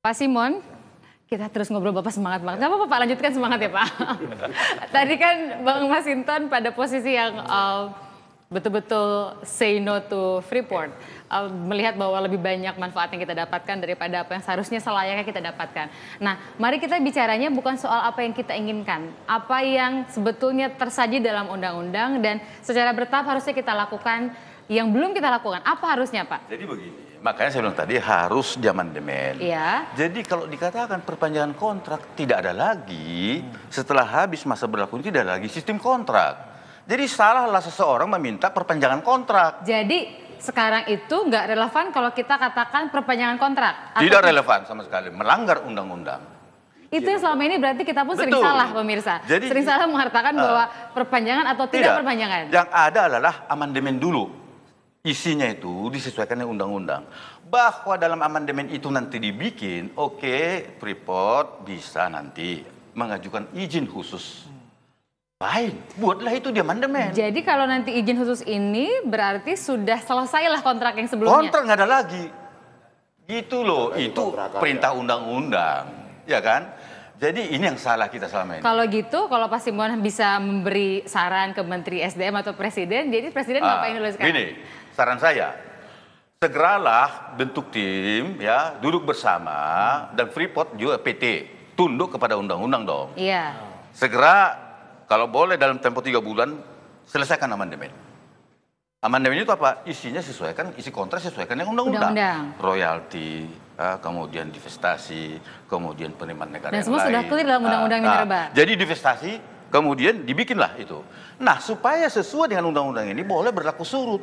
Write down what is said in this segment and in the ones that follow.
Pak Simon, kita terus ngobrol Bapak semangat banget. Gak apa-apa Pak, lanjutkan semangat ya Pak. Tadi kan Bang Masinton pada posisi yang betul-betul say no to Freeport. Melihat bahwa lebih banyak manfaat yang kita dapatkan daripada apa yang seharusnya selayaknya kita dapatkan. Nah, mari kita bicaranya bukan soal apa yang kita inginkan. Apa yang sebetulnya tersaji dalam undang-undang dan secara bertahap harusnya kita lakukan yang belum kita lakukan. Apa harusnya Pak? Jadi begini. Makanya saya bilang tadi harus diamandemen. Iya. Jadi kalau dikatakan perpanjangan kontrak tidak ada lagi setelah habis masa berlaku ini tidak ada lagi sistem kontrak. Jadi salahlah seseorang meminta perpanjangan kontrak. Jadi sekarang itu nggak relevan kalau kita katakan perpanjangan kontrak. Tidak relevan sama sekali, melanggar undang-undang. Itu selama ini berarti kita pun sering Betul. salah pemirsa. Jadi, sering salah mengatakan bahwa perpanjangan atau tidak perpanjangan. Yang ada adalah amandemen dulu. Isinya itu disesuaikan dengan undang-undang. Bahwa dalam amandemen itu nanti dibikin, oke, Freeport bisa nanti mengajukan izin khusus. Fine, buatlah itu di amandemen. Jadi kalau nanti izin khusus ini berarti sudah selesailah kontrak yang sebelumnya. Kontrak nggak ada lagi. Gitu loh, itu perintah undang-undang. Ya kan? Jadi ini yang salah kita selama ini. Kalau gitu, kalau Pak Simon bisa memberi saran ke Menteri SDM atau Presiden, jadi Presiden ngapain dulu sekarang? Gini, saran saya, segeralah bentuk tim, ya, duduk bersama, dan Freeport juga PT, tunduk kepada undang-undang dong. Iya. Segera, kalau boleh dalam tempo 3 bulan, selesaikan amandemen. Amandemen itu apa? Isinya sesuaikan, isi kontrak sesuaikan dengan undang-undang. Royalti, kemudian divestasi, kemudian penerimaan negara dan yang semua lain. sudah clear dalam undang-undang minerba. Jadi divestasi, kemudian dibikinlah itu. Nah, supaya sesuai dengan undang-undang ini boleh berlaku surut.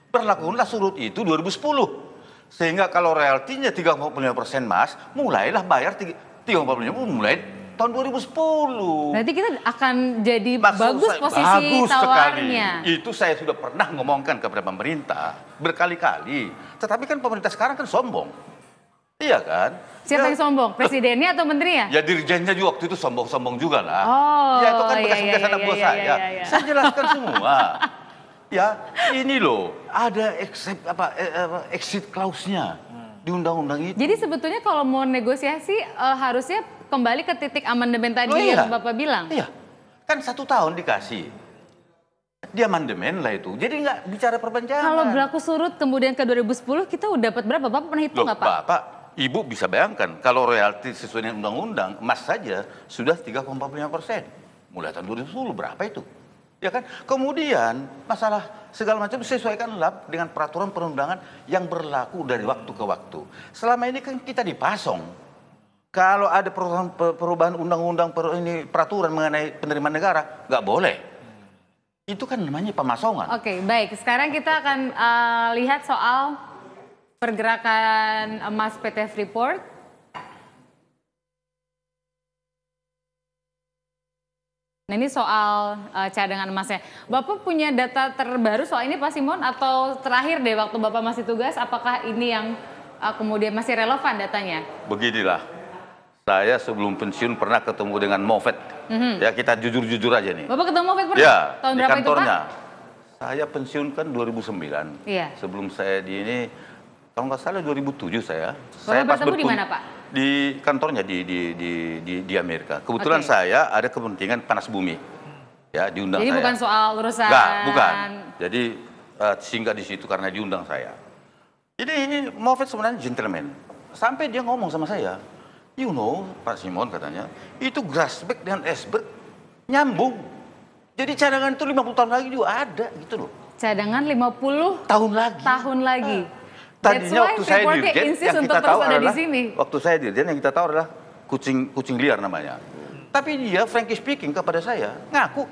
Berlakulah surut itu 2010. Sehingga kalau royaltinya 35% Mas, mulailah bayar 35% mulai tahun 2010. Berarti kita akan jadi Maksud bagus saya, posisi bagus tawarnya. Sekali. Itu saya sudah pernah ngomongkan kepada pemerintah berkali-kali. Tetapi kan pemerintah sekarang kan sombong. Iya kan? Siapa yang sombong? Presidennya atau menterinya? Ya dirjennya juga waktu itu sombong-sombong juga lah. Oh, ya itu kan iya, bekas-bekas anak buah saya. Saya jelaskan semua. Ya, ini loh, ada exit clause-nya di undang-undang itu. Jadi sebetulnya kalau mau negosiasi harusnya kembali ke titik amandemen tadi yang Bapak bilang. Iya, kan 1 tahun dikasih. Di amandemen lah itu. Jadi nggak bicara perpanjangan. Kalau berlaku surut kemudian ke 2010 kita udah dapat berapa? Bapak pernah hitung nggak Pak? Bapak, Ibu bisa bayangkan kalau royalti sesuai dengan undang-undang emas saja sudah 3,45%. Mulai tahun 2010 berapa itu? Ya kan? Kemudian masalah segala macam disesuaikanlah dengan peraturan perundangan yang berlaku dari waktu ke waktu. Selama ini kan kita dipasong. Kalau ada perubahan undang-undang peraturan mengenai penerimaan negara, nggak boleh. Itu kan namanya pemasongan. Oke, baik. Sekarang kita akan lihat soal pergerakan emas PT Freeport. Nah ini soal cadangan emasnya. Bapak punya data terbaru soal ini Pak Simon atau terakhir deh waktu Bapak masih tugas, apakah ini yang kemudian masih relevan datanya? Beginilah, saya sebelum pensiun pernah ketemu dengan Moffett. Ya kita jujur-jujur aja nih. Bapak ketemu Moffett pernah? Ya, tahun di berapa kantornya. itu Pak? Saya pensiun kan 2009. Iya. Sebelum saya di ini, kalau nggak salah 2007 saya. Bapak bertemu di mana Pak? Di kantornya di Amerika. Kebetulan saya ada kepentingan panas bumi. Ya, diundang Jadi saya. bukan soal urusan. Enggak, bukan. Jadi singgah di situ karena diundang saya. Jadi ini Moffett sebenarnya gentleman. Sampai dia ngomong sama saya, you know, Pak Simon katanya, itu Grasberg dan Esberg nyambung. Jadi cadangan itu 50 tahun lagi juga ada gitu loh. Cadangan 50 tahun lagi. Tahun lagi. Tadinya waktu saya dirjen yang kita tahu adalah waktu saya dirjen yang kita tahu adalah kucing liar namanya. Tapi dia frankly speaking kepada saya ngaku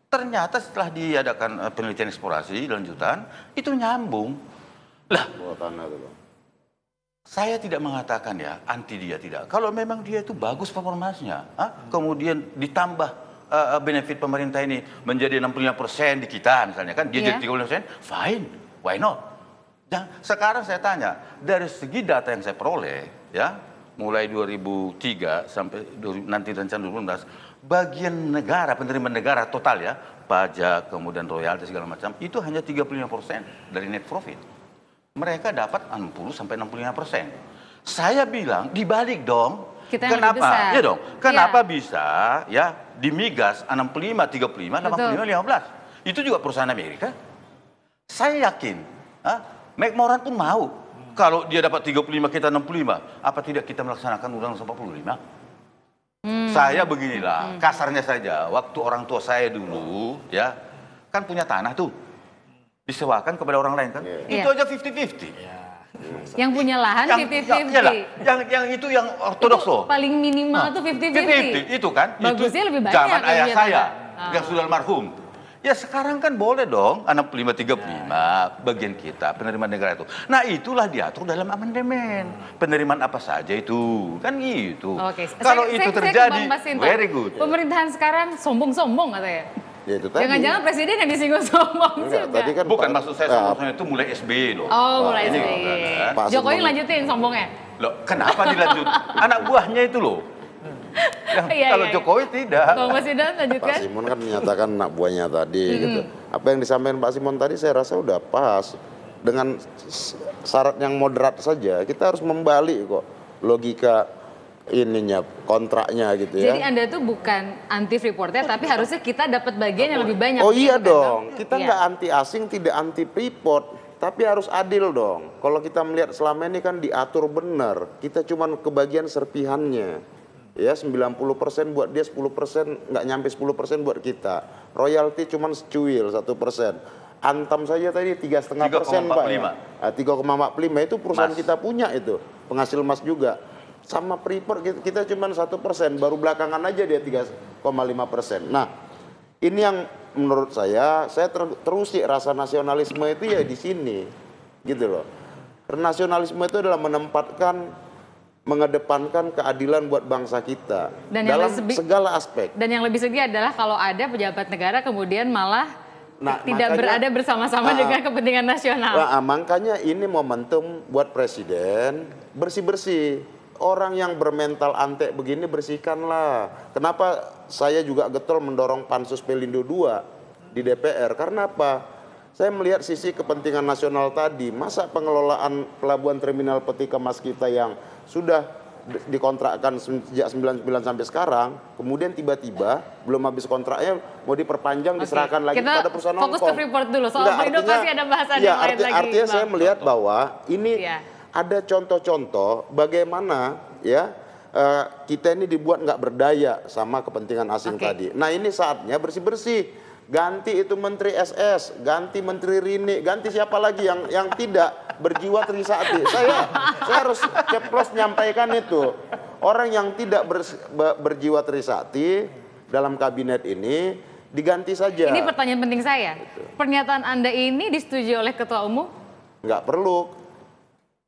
ternyata setelah diadakan penelitian eksplorasi lanjutan itu nyambung. Lah, saya tidak mengatakan ya anti dia tidak. Kalau memang dia itu bagus performanya, kemudian ditambah benefit pemerintah ini menjadi 65% di kita misalnya kan, dia jadi 35%, fine, why not? Dan sekarang saya tanya, dari segi data yang saya peroleh, ya, mulai 2003 sampai nanti rencana 2016, bagian negara, penerimaan negara total ya, pajak, kemudian royalti segala macam, itu hanya 35% dari net profit. Mereka dapat 60 sampai 65%. Saya bilang dibalik dong. Kita yang lebih Kenapa? besar. Ya dong. Kenapa Iya. bisa ya di migas 65, 35, 85, 15. Itu juga perusahaan Amerika. Saya yakin, McMoran pun mau. Kalau dia dapat 35, kita 65, apa tidak kita melaksanakan Undang-Undang 45? Saya beginilah, kasarnya saja. Waktu orang tua saya dulu, ya, kan punya tanah tuh. Disewakan kepada orang lain kan. Itu aja 50-50. Yang punya lahan 50-50. Yang itu yang ortodoks loh. Paling minimal tuh 50-50. 50-50 itu kan. Bagusnya itu lebih banyak zaman yang ayah punya saya tanah. yang sudah almarhum. Ya sekarang kan boleh dong 65-35 bagian kita penerimaan negara itu. Nah itulah diatur dalam amandemen. Penerimaan apa saja itu kan gitu. Oke. Kalau Saya itu ke terjadi, Bang Masinton. very good. Pemerintahan sekarang sombong-sombong katanya. Ya itu tadi. Jangan-jangan presiden yang disinggung sombong Enggak, juga. tadi kan Bukan Pak- maksud saya sombongnya itu mulai SBY loh. Oh, mulai Ini SBY. kan, Pak Jokowi Sumono. lanjutin sombongnya. Loh, kenapa dilanjut? Anak buahnya itu loh. Iya, Kalau iya. Jokowi tidak. Bang Masinton Pak lanjutkan. Simon kan menyatakan anak buahnya tadi gitu. Apa yang disampaikan Pak Simon tadi saya rasa udah pas. Dengan syarat yang moderat saja, kita harus membalik kok logika ininya, kontraknya gitu ya. Jadi Anda tuh bukan anti Freeport-nya, tapi harusnya kita dapat bagian yang lebih banyak. Oh iya gitu kan, dong, Bang? kita Iya. nggak anti asing, tidak anti Freeport, tapi harus adil dong. Kalau kita melihat selama ini kan diatur benar, kita cuman kebagian serpihannya. Ya 90% buat dia, 10% nggak nyampe 10% buat kita. Royalti cuman secuil 1%. Antam saja tadi 3,5% Pak ya. 3,45 itu perusahaan Mas. kita punya itu, penghasil emas juga. Sama Freeport kita cuman 1%, baru belakangan aja dia 3,5%. Nah, ini yang menurut saya terusik rasa nasionalisme itu ya di sini, gitu loh. Nasionalisme itu adalah mengedepankan keadilan buat bangsa kita Dan yang dalam lebih- segala aspek. Dan yang lebih sedih adalah kalau ada pejabat negara kemudian malah tidak makanya- berada bersama-sama dengan kepentingan nasional. Nah, makanya ini momentum buat presiden bersih-bersih. Orang yang bermental antek begini bersihkanlah. Kenapa saya juga getol mendorong Pansus Pelindo II di DPR? Karena apa? Saya melihat sisi kepentingan nasional tadi. Masa pengelolaan pelabuhan terminal peti kemas kita yang sudah dikontrakkan sejak 99 sampai sekarang, kemudian tiba-tiba belum habis kontraknya mau diperpanjang, diserahkan lagi Kita kepada perusahaan fokus ke Hongkong. Freeport dulu. Soal Enggak, Freeport pasti ada bahasan yang lain lagi, Artinya saya Bang. melihat bahwa ini Iya. ada contoh-contoh bagaimana ya kita ini dibuat nggak berdaya sama kepentingan asing Oke. tadi. Nah ini saatnya bersih-bersih. Ganti itu Menteri SS, ganti Menteri Rini, ganti siapa lagi yang tidak berjiwa trisakti. Saya harus ceplos nyampaikan itu. Orang yang tidak berjiwa trisakti dalam kabinet ini diganti saja. Ini pertanyaan penting saya. Pernyataan Anda ini disetujui oleh Ketua Umum? Nggak perlu.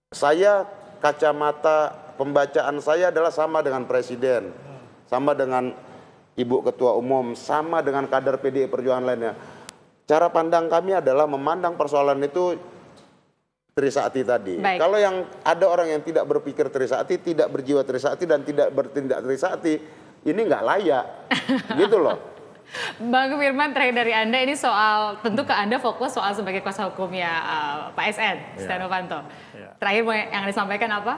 Saya kacamata pembacaan saya adalah sama dengan Presiden, sama dengan Ibu Ketua Umum, sama dengan kader PDI Perjuangan lainnya. Cara pandang kami adalah memandang persoalan itu trisakti tadi. Baik. Kalau yang ada orang yang tidak berpikir trisakti, tidak berjiwa trisakti dan tidak bertindak trisakti, ini nggak layak, gitu loh. Bang Firman, terakhir dari Anda ini soal, tentu ke Anda fokus soal sebagai kuasa hukumnya Pak SN, Setia Novanto. Terakhir yang disampaikan apa?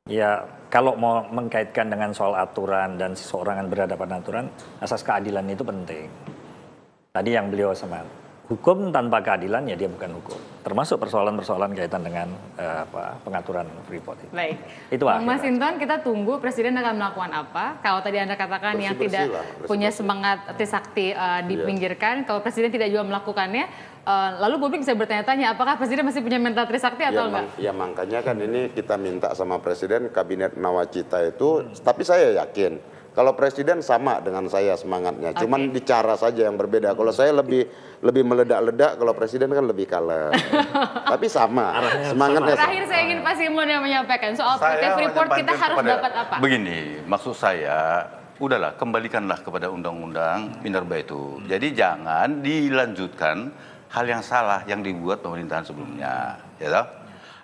Ya, kalau mau mengkaitkan dengan soal aturan dan seseorang yang berhadapan aturan, asas keadilan itu penting. Tadi yang beliau semangat, hukum tanpa keadilan ya dia bukan hukum. Termasuk persoalan-persoalan kaitan dengan pengaturan Freeport itu. Baik. Itu Bang akhirnya. Masinton, kita tunggu Presiden akan melakukan apa. Kalau tadi Anda katakan yang Bersih-bersih tidak lah, bersih-bersih. punya semangat trisakti dipinggirkan, kalau Presiden tidak juga melakukannya, lalu publik bisa bertanya-tanya apakah Presiden masih punya mental trisakti atau enggak? Ya makanya kan ini kita minta sama Presiden kabinet nawacita itu, tapi saya yakin kalau Presiden sama dengan saya semangatnya, cuman di cara saja yang berbeda. Kalau saya lebih meledak-ledak, kalau Presiden kan lebih kalem. Tapi sama, semangatnya sama. Terakhir saya ingin Pak Simon yang menyampaikan soal PT Saya Freeport kita menyampaikan harus kepada- dapat apa? Begini, maksud saya, udahlah kembalikanlah kepada undang-undang minerba itu. Jadi jangan dilanjutkan hal yang salah yang dibuat pemerintahan sebelumnya, ya toh?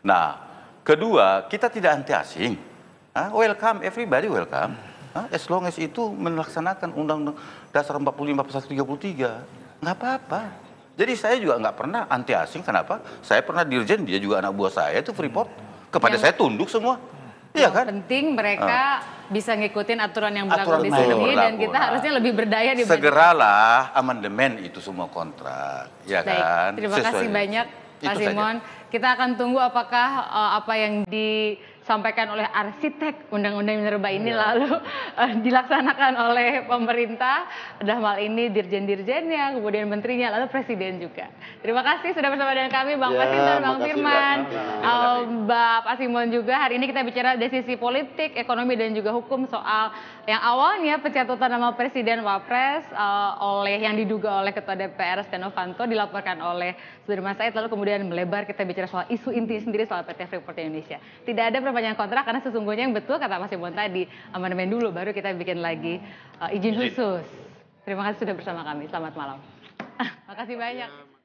Nah, kedua, kita tidak anti asing. Welcome, everybody welcome. As long as itu melaksanakan Undang-Undang Dasar 45 pasal 33, nggak apa-apa. Jadi saya juga nggak pernah anti asing. Kenapa? Saya pernah dirjen, dia juga anak buah saya itu Freeport. Kepada saya tunduk semua. Iya Yang kan? penting mereka bisa ngikutin aturan yang berlaku Aturan di main sini yang dan berlaku, kita nah. harusnya lebih berdaya dibanding. Segeralah amandemen itu semua kontrak, ya Baik, kan? terima Sesuai. kasih banyak Pak Itu saja. Simon. Kita akan tunggu apakah apa yang disampaikan oleh arsitek Undang-Undang Minerba ini lalu dilaksanakan oleh pemerintah, dalam hal ini dirjen-dirjennya, kemudian menterinya, lalu presiden juga. Terima kasih sudah bersama dengan kami, Bang Ya, Masinton, Bang makasih, Firman, Mbak. Pak Simon juga. Hari ini kita bicara dari sisi politik, ekonomi, dan juga hukum soal yang awalnya pencatutan nama Presiden Wapres yang diduga oleh Ketua DPR Setia Novanto dilaporkan oleh Sudirman Said, lalu kemudian melebar kita bicara soal isu inti sendiri soal PT Freeport Indonesia. Tidak ada perpanjangan kontrak karena sesungguhnya yang betul kata Mas Simon tadi, amandemen dulu baru kita bikin lagi izin khusus. Terima kasih sudah bersama kami. Selamat malam. Makasih banyak.